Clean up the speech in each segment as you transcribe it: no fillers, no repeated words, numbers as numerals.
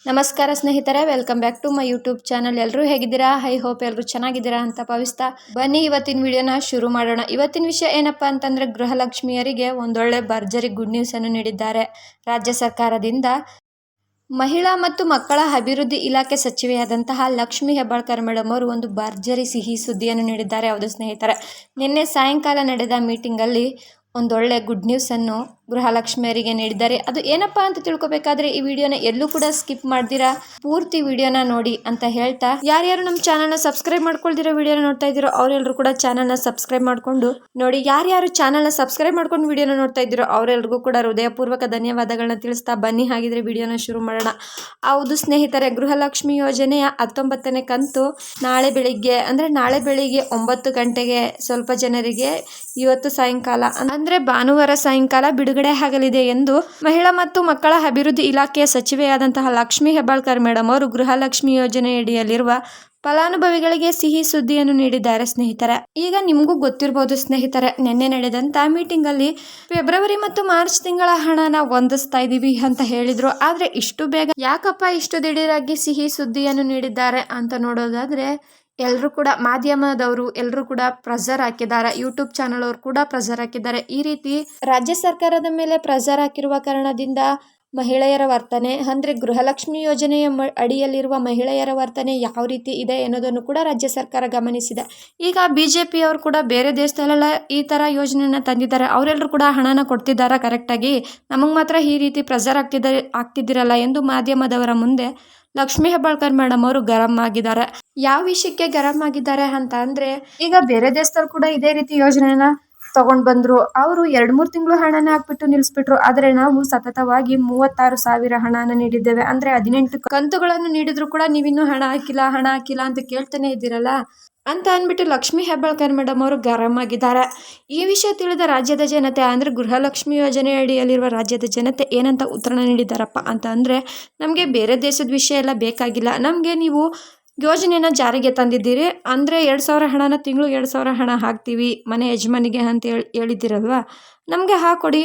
ನಮಸ್ಕಾರ ಸ್ನೇಹಿತರೆ, welcome back to my YouTube channel. ಎಲ್ಲರೂ ಹೇಗಿದ್ದೀರಾ? ಐ ಹೋಪ್ ಎಲ್ಲರೂ ಚೆನ್ನಾಗಿದ್ದೀರಾ ಅಂತ ಭಾವಿಸ್ತಾ ಬನ್ನಿ ಇವತ್ತಿನ ವಿಡಿಯೋನ ಶುರು ಮಾಡೋಣ. ಇವತ್ತಿನ ವಿಷಯ ಏನಪ್ಪಾ ಅಂತಂದ್ರೆ, ಗೃಹಲಕ್ಷ್ಮಿಯರಿಗೆ ಒಂದೊಳ್ಳೆ ಭರ್ಜರಿ ಗುಡ್ ನ್ಯೂಸ್ ಅನ್ನು ನೀಡಿದ್ದಾರೆ ರಾಜ್ಯ ಸರ್ಕಾರದಿಂದ. ಮಹಿಳಾ ಮತ್ತು ಮಕ್ಕಳ ಅಭಿವೃದ್ಧಿ ಇಲಾಖೆ ಸಚಿವೆಯಾದಂತಹ ಲಕ್ಷ್ಮಿ ಹೆಬ್ಬಾಳ್ಕರ್ ಮೇಡಮ್ ಅವರು ಒಂದು ಭರ್ಜರಿ ಸಿಹಿ ಸುದ್ದಿಯನ್ನು ನೀಡಿದ್ದಾರೆ. ಹೌದು ಸ್ನೇಹಿತರೆ, ನಿನ್ನೆ ಸಾಯಂಕಾಲ ನಡೆದ ಮೀಟಿಂಗಲ್ಲಿ ಒಂದೊಳ್ಳೆ ಗುಡ್ ನ್ಯೂಸ್ ಅನ್ನು ಗೃಹಲಕ್ಷ್ಮಿಯರಿಗೆ ನೀಡಿದ್ದಾರೆ. ಅದು ಏನಪ್ಪಾ ಅಂತ ತಿಳ್ಕೊಬೇಕಾದ್ರೆ ಈ ವಿಡಿಯೋನ ಎಲ್ಲೂ ಕೂಡ ಸ್ಕಿಪ್ ಮಾಡ್ದಿರಾ ಪೂರ್ತಿ ವಿಡಿಯೋನ ನೋಡಿ ಅಂತ ಹೇಳ್ತಾ, ಯಾರ್ಯಾರು ನಮ್ಮ ಚಾನಲ್ನ ಸಬ್ಸ್ಕ್ರೈಬ್ ಮಾಡ್ಕೊಳ್ದಿರೋ ವಿಡಿಯೋನ ನೋಡ್ತಾ ಇದ್ದೀರೋ ಅವರೆಲ್ಲರೂ ಕೂಡ ಚಾನಲ್ನ ಸಬ್ಸ್ಕ್ರೈಬ್ ಮಾಡ್ಕೊಂಡು ನೋಡಿ. ಯಾರ್ಯಾರು ಚಾನಲ್ನ ಸಬ್ಸ್ಕ್ರೈಬ್ ಮಾಡ್ಕೊಂಡು ವಿಡಿಯೋನ ನೋಡ್ತಾ ಇದ್ದೀರೋ ಅವರೆಲ್ಲರಿಗೂ ಕೂಡ ಹೃದಯಪೂರ್ವಕ ಧನ್ಯವಾದಗಳನ್ನ ತಿಳಿಸ್ತಾ ಬನ್ನಿ ಹಾಗಿದ್ರೆ ವಿಡಿಯೋನ ಶುರು ಮಾಡೋಣ. ಹೌದು ಸ್ನೇಹಿತರೆ, ಗೃಹಲಕ್ಷ್ಮಿ ಯೋಜನೆಯ 19ನೇ ಕಂತು ನಾಳೆ ಬೆಳಿಗ್ಗೆ 9 ಗಂಟೆಗೆ ಸ್ವಲ್ಪ ಜನರಿಗೆ ಇವತ್ತು ಸಾಯಂಕಾಲ ಅಂದ್ರೆ ಭಾನುವಾರ ಸಾಯಂಕಾಲ ಬಿಡುಗಡೆ ಆಗಲಿದೆ ಎಂದು ಮಹಿಳಾ ಮತ್ತು ಮಕ್ಕಳ ಅಭಿವೃದ್ಧಿ ಇಲಾಖೆಯ ಸಚಿವೆಯಾದಂತಹ ಲಕ್ಷ್ಮಿ ಹೆಬ್ಬಾಳ್ಕರ್ ಮೇಡಮ್ ಅವರು ಗೃಹಲಕ್ಷ್ಮಿ ಯೋಜನೆಯಡಿಯಲ್ಲಿರುವ ಫಲಾನುಭವಿಗಳಿಗೆ ಸಿಹಿ ಸುದ್ದಿಯನ್ನು ನೀಡಿದ್ದಾರೆ ಸ್ನೇಹಿತರೆ. ಈಗ ನಿಮಗೂ ಗೊತ್ತಿರಬಹುದು ಸ್ನೇಹಿತರೆ, ನಿನ್ನೆ ನಡೆದಂತ ಮೀಟಿಂಗ್ ಅಲ್ಲಿ ಫೆಬ್ರವರಿ ಮತ್ತು ಮಾರ್ಚ್ ತಿಂಗಳ ಹಣನ ಹೊಂದಿಸ್ತಾ ಇದೀವಿ ಅಂತ ಹೇಳಿದ್ರು. ಆದ್ರೆ ಇಷ್ಟು ಬೇಗ ಯಾಕಪ್ಪ ಇಷ್ಟು ದಿಢೀರಾಗಿ ಸಿಹಿ ಸುದ್ದಿಯನ್ನು ನೀಡಿದ್ದಾರೆ ಅಂತ ನೋಡೋದಾದ್ರೆ, ಎಲ್ಲರೂ ಕೂಡ ಮಾಧ್ಯಮದವರು ಎಲ್ಲರೂ ಕೂಡ ಪ್ರೆಷರ್ ಹಾಕಿದ್ದಾರೆ. ಯೂಟ್ಯೂಬ್ ಚಾನಲ್ ಅವರು ಕೂಡ ಪ್ರೆಷರ್ ಹಾಕಿದ್ದಾರೆ. ಈ ರೀತಿ ರಾಜ್ಯ ಸರ್ಕಾರದ ಮೇಲೆ ಪ್ರೆಷರ್ ಹಾಕಿರುವ ಕಾರಣದಿಂದ ಮಹಿಳೆಯರ ವರ್ತನೆ ಅಂದ್ರೆ ಗೃಹಲಕ್ಷ್ಮಿ ಯೋಜನೆಯ ಅಡಿಯಲ್ಲಿರುವ ಮಹಿಳೆಯರ ವರ್ತನೆ ಯಾವ ರೀತಿ ಇದೆ ಅನ್ನೋದನ್ನು ಕೂಡ ರಾಜ್ಯ ಸರ್ಕಾರ ಗಮನಿಸಿದೆ. ಈಗ ಬಿಜೆಪಿ ಅವರು ಕೂಡ ಬೇರೆ ದೇಶದಲ್ಲೆಲ್ಲ ಈ ತರ ಯೋಜನೆಯನ್ನ ತಂದಿದ್ದಾರೆ. ಅವರೆಲ್ಲರೂ ಕೂಡ ಹಣನ ಕೊಡ್ತಿದ್ದಾರೆ ಕರೆಕ್ಟಾಗಿ, ನಮಗೆ ಮಾತ್ರ ಈ ರೀತಿ ಪ್ರೆಷರ್ ಆಗ್ತಿದ್ದೀರಲ್ಲ ಎಂದು ಮಾಧ್ಯಮದವರ ಮುಂದೆ ಲಕ್ಷ್ಮಿ ಹೆಬ್ಬಾಳ್ಕರ್ ಮೇಡಮ್ ಅವರು ಗರಂ ಆಗಿದ್ದಾರೆ. ಯಾವ ವಿಷಯಕ್ಕೆ ಗರಂ ಆಗಿದ್ದಾರೆ ಅಂತ ಅಂದ್ರೆ, ಈಗ ಬೇರೆ ದೇಶದಲ್ಲಿ ಕೂಡ ಇದೇ ರೀತಿ ಯೋಜನೆನ ತಗೊಂಡ್ ಬಂದ್ರು. ಅವರು 2-3 ತಿಂಗಳು ಹಣನ ಹಾಕ್ಬಿಟ್ಟು ನಿಲ್ಸ್ಬಿಟ್ರು. ಆದ್ರೆ ನಾವು ಸತತವಾಗಿ 36,000 ಹಣನ ನೀಡಿದ್ದೇವೆ. ಅಂದ್ರೆ 18 ಕಂತುಗಳನ್ನು ನೀಡಿದ್ರು ಕೂಡ ನೀವಿನ್ನೂ ಹಣ ಹಾಕಿಲ್ಲ ಅಂತ ಕೇಳ್ತಾನೆ ಇದ್ದೀರಲ್ಲ ಅಂತ ಅಂದ್ಬಿಟ್ಟು ಲಕ್ಷ್ಮಿ ಹೆಬ್ಬಾಳ್ಕರ್ ಮೇಡಮ್ ಅವರು ಗರಂ ಆಗಿದ್ದಾರೆ. ಈ ವಿಷಯ ತಿಳಿದ ರಾಜ್ಯದ ಜನತೆ ಅಂದ್ರೆ ಗೃಹಲಕ್ಷ್ಮಿ ಯೋಜನೆ ಅಡಿಯಲ್ಲಿರುವ ರಾಜ್ಯದ ಜನತೆ ಏನಂತ ಉತ್ತರ ನೀಡಿದ್ದಾರಪ್ಪ ಅಂತ ಅಂದ್ರೆ, ನಮಗೆ ಬೇರೆ ದೇಶದ ವಿಷಯ ಎಲ್ಲ ಬೇಕಾಗಿಲ್ಲ, ನಮಗೆ ನೀವು ಯೋಜನೆನ ಜಾರಿಗೆ ತಂದಿದ್ದೀರಿ ಅಂದರೆ 2,000 ಹಣನ ತಿಂಗಳು 2,000 ಹಣ ಹಾಕ್ತೀವಿ ಮನೆ ಯಜಮಾನಿಗೆ ಅಂತ ಹೇಳಿದ್ದೀರಲ್ವಾ, ನಮಗೆ ಹಾಕೊಡಿ.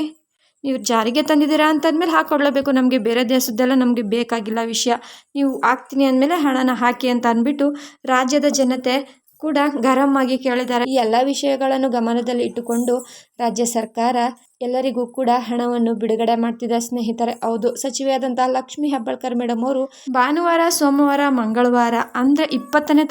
ನೀವು ಜಾರಿಗೆ ತಂದಿದ್ದೀರಾ ಅಂತಂದ್ಮೇಲೆ ಹಾಕೊಡ್ಲೇಬೇಕು. ನಮಗೆ ಬೇರೆ ದೇಶದ್ದೆಲ್ಲ ನಮಗೆ ಬೇಕಾಗಿಲ್ಲ ವಿಷಯ, ನೀವು ಹಾಕ್ತೀನಿ ಅಂದಮೇಲೆ ಹಣನ ಹಾಕಿ ಅಂತ ಅಂದ್ಬಿಟ್ಟು ರಾಜ್ಯದ ಜನತೆ ಕೂಡ ಗರಂ ಆಗಿ ಕೇಳಿದ್ದಾರೆ. ಈ ಎಲ್ಲ ವಿಷಯಗಳನ್ನು ಗಮನದಲ್ಲಿ ಇಟ್ಟುಕೊಂಡು ರಾಜ್ಯ ಸರ್ಕಾರ ಎಲ್ಲರಿಗೂ ಕೂಡ ಹಣವನ್ನು ಬಿಡುಗಡೆ ಮಾಡ್ತಿದೆ ಸ್ನೇಹಿತರೆ. ಹೌದು, ಸಚಿವೆಯಾದಂತಹ ಲಕ್ಷ್ಮಿ ಹೆಬ್ಬಾಳ್ಕರ್ ಮೇಡಮ್ ಅವರು ಭಾನುವಾರ, ಸೋಮವಾರ, ಮಂಗಳವಾರ ಅಂದ್ರೆ 20ನೇ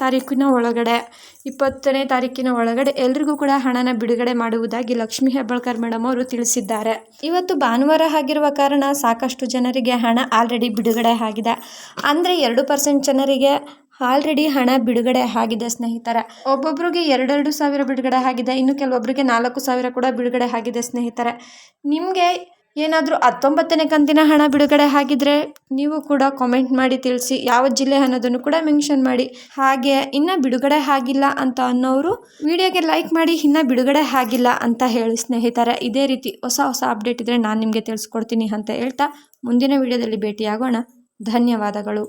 ತಾರೀಕಿನ ಒಳಗಡೆ ಎಲ್ರಿಗೂ ಕೂಡ ಹಣನ ಬಿಡುಗಡೆ ಮಾಡುವುದಾಗಿ ಲಕ್ಷ್ಮಿ ಹೆಬ್ಬಾಳ್ಕರ್ ಮೇಡಮ್ ಅವರು ತಿಳಿಸಿದ್ದಾರೆ. ಇವತ್ತು ಭಾನುವಾರ ಆಗಿರುವ ಕಾರಣ ಸಾಕಷ್ಟು ಜನರಿಗೆ ಹಣ ಆಲ್ರೆಡಿ ಬಿಡುಗಡೆ ಆಗಿದೆ. ಅಂದ್ರೆ 2% ಜನರಿಗೆ ಆಲ್ರೆಡಿ ಹಣ ಬಿಡುಗಡೆ ಆಗಿದೆ ಸ್ನೇಹಿತರೆ. ಒಬ್ಬೊಬ್ರಿಗೆ 2,000 ಬಿಡುಗಡೆ ಆಗಿದೆ, ಇನ್ನು ಕೆಲವೊಬ್ಬರಿಗೆ 4,000 ಕೂಡ ಬಿಡುಗಡೆ ಆಗಿದೆ ಸ್ನೇಹಿತರೆ. ನಿಮಗೆ ಏನಾದರೂ 19ನೇ ಕಂತಿನ ಹಣ ಬಿಡುಗಡೆ ಆಗಿದ್ರೆ ನೀವು ಕೂಡ ಕಾಮೆಂಟ್ ಮಾಡಿ ತಿಳಿಸಿ, ಯಾವ ಜಿಲ್ಲೆ ಅನ್ನೋದನ್ನು ಕೂಡ ಮೆನ್ಷನ್ ಮಾಡಿ. ಹಾಗೆ ಇನ್ನು ಬಿಡುಗಡೆ ಆಗಿಲ್ಲ ಅಂತ ಅನ್ನೋರು ವಿಡಿಯೋಗೆ ಲೈಕ್ ಮಾಡಿ, ಇನ್ನು ಬಿಡುಗಡೆ ಆಗಿಲ್ಲ ಅಂತ ಹೇಳಿ ಸ್ನೇಹಿತರೆ. ಇದೇ ರೀತಿ ಹೊಸ ಅಪ್ಡೇಟ್ ಇದ್ರೆ ನಾನು ನಿಮಗೆ ತಿಳಿಸ್ಕೊಡ್ತೀನಿ ಅಂತ ಹೇಳ್ತಾ ಮುಂದಿನ ವಿಡಿಯೋದಲ್ಲಿ ಭೇಟಿಯಾಗೋಣ. ಧನ್ಯವಾದಗಳು.